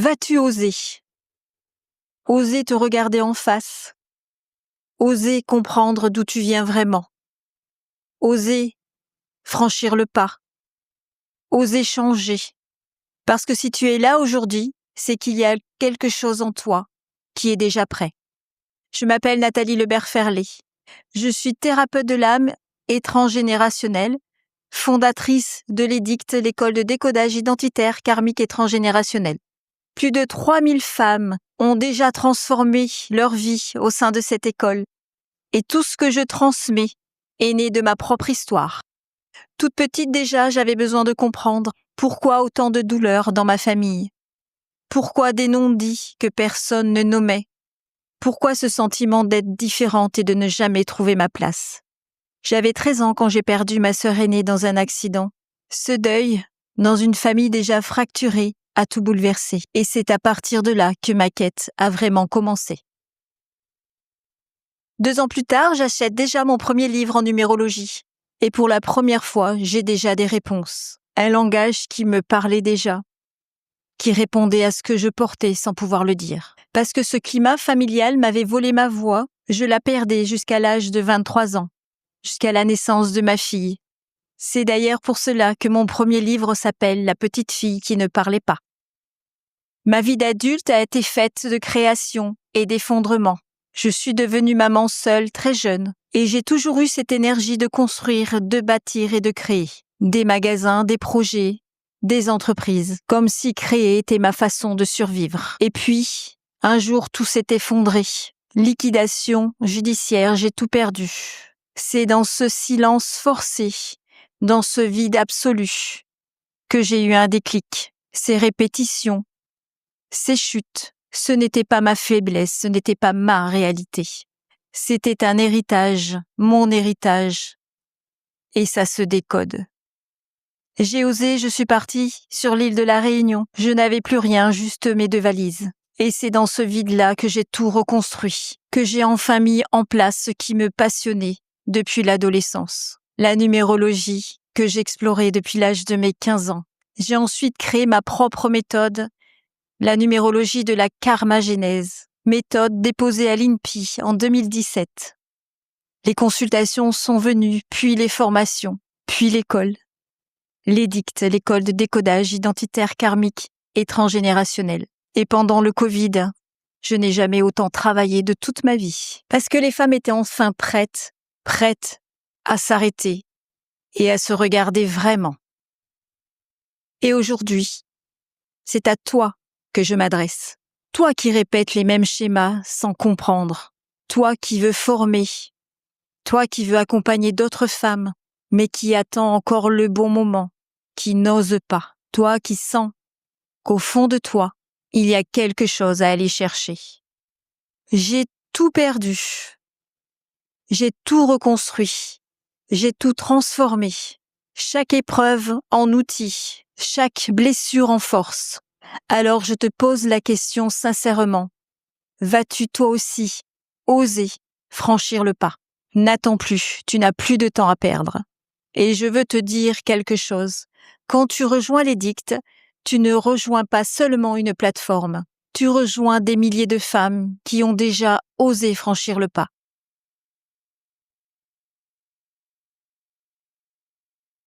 Vas-tu oser? Oser te regarder en face? Oser comprendre d'où tu viens vraiment? Oser franchir le pas? Oser changer? Parce que si tu es là aujourd'hui, c'est qu'il y a quelque chose en toi qui est déjà prêt. Je m'appelle Nathalie Lebert-Ferlé. Je suis thérapeute de l'âme et transgénérationnelle, fondatrice de l'EDICT, l'école de décodage identitaire karmique et transgénérationnel. Plus de 3000 femmes ont déjà transformé leur vie au sein de cette école. Et tout ce que je transmets est né de ma propre histoire. Toute petite déjà, j'avais besoin de comprendre pourquoi autant de douleurs dans ma famille. Pourquoi des non-dits que personne ne nommait. Pourquoi ce sentiment d'être différente et de ne jamais trouver ma place. J'avais 13 ans quand j'ai perdu ma sœur aînée dans un accident. Ce deuil, dans une famille déjà fracturée, a tout bouleversé. Et c'est à partir de là que ma quête a vraiment commencé. 2 ans plus tard, j'achète déjà mon premier livre en numérologie. Et pour la première fois, j'ai déjà des réponses. Un langage qui me parlait déjà, qui répondait à ce que je portais sans pouvoir le dire. Parce que ce climat familial m'avait volé ma voix, je la perdais jusqu'à l'âge de 23 ans, jusqu'à la naissance de ma fille. C'est d'ailleurs pour cela que mon premier livre s'appelle « La petite fille qui ne parlait pas ». Ma vie d'adulte a été faite de création et d'effondrement. Je suis devenue maman seule très jeune et j'ai toujours eu cette énergie de construire, de bâtir et de créer. Des magasins, des projets, des entreprises, comme si créer était ma façon de survivre. Et puis, un jour, tout s'est effondré. Liquidation judiciaire, j'ai tout perdu. C'est dans ce silence forcé, dans ce vide absolu, que j'ai eu un déclic. Ces répétitions, ces chutes, ce n'était pas ma faiblesse, ce n'était pas ma réalité. C'était un héritage, mon héritage. Et ça se décode. J'ai osé, je suis partie sur l'île de la Réunion. Je n'avais plus rien, juste mes 2 valises. Et c'est dans ce vide-là que j'ai tout reconstruit, que j'ai enfin mis en place ce qui me passionnait depuis l'adolescence. La numérologie, que j'explorais depuis l'âge de mes 15 ans. J'ai ensuite créé ma propre méthode, la numérologie de la karmagénèse, méthode déposée à l'INPI en 2017. Les consultations sont venues, puis les formations, puis l'école. L'EDICT, l'école de décodage identitaire karmique et transgénérationnel. Et pendant le Covid, je n'ai jamais autant travaillé de toute ma vie. Parce que les femmes étaient enfin prêtes à s'arrêter et à se regarder vraiment. Et aujourd'hui, c'est à toi que je m'adresse. Toi qui répètes les mêmes schémas sans comprendre. Toi qui veux former. Toi qui veux accompagner d'autres femmes, mais qui attend encore le bon moment, qui n'ose pas. Toi qui sens qu'au fond de toi, il y a quelque chose à aller chercher. J'ai tout perdu. J'ai tout reconstruit. J'ai tout transformé. Chaque épreuve en outil, chaque blessure en force. Alors je te pose la question sincèrement. Vas-tu toi aussi oser franchir le pas? N'attends plus, tu n'as plus de temps à perdre. Et je veux te dire quelque chose. Quand tu rejoins l'EDICT, tu ne rejoins pas seulement une plateforme. Tu rejoins des milliers de femmes qui ont déjà osé franchir le pas.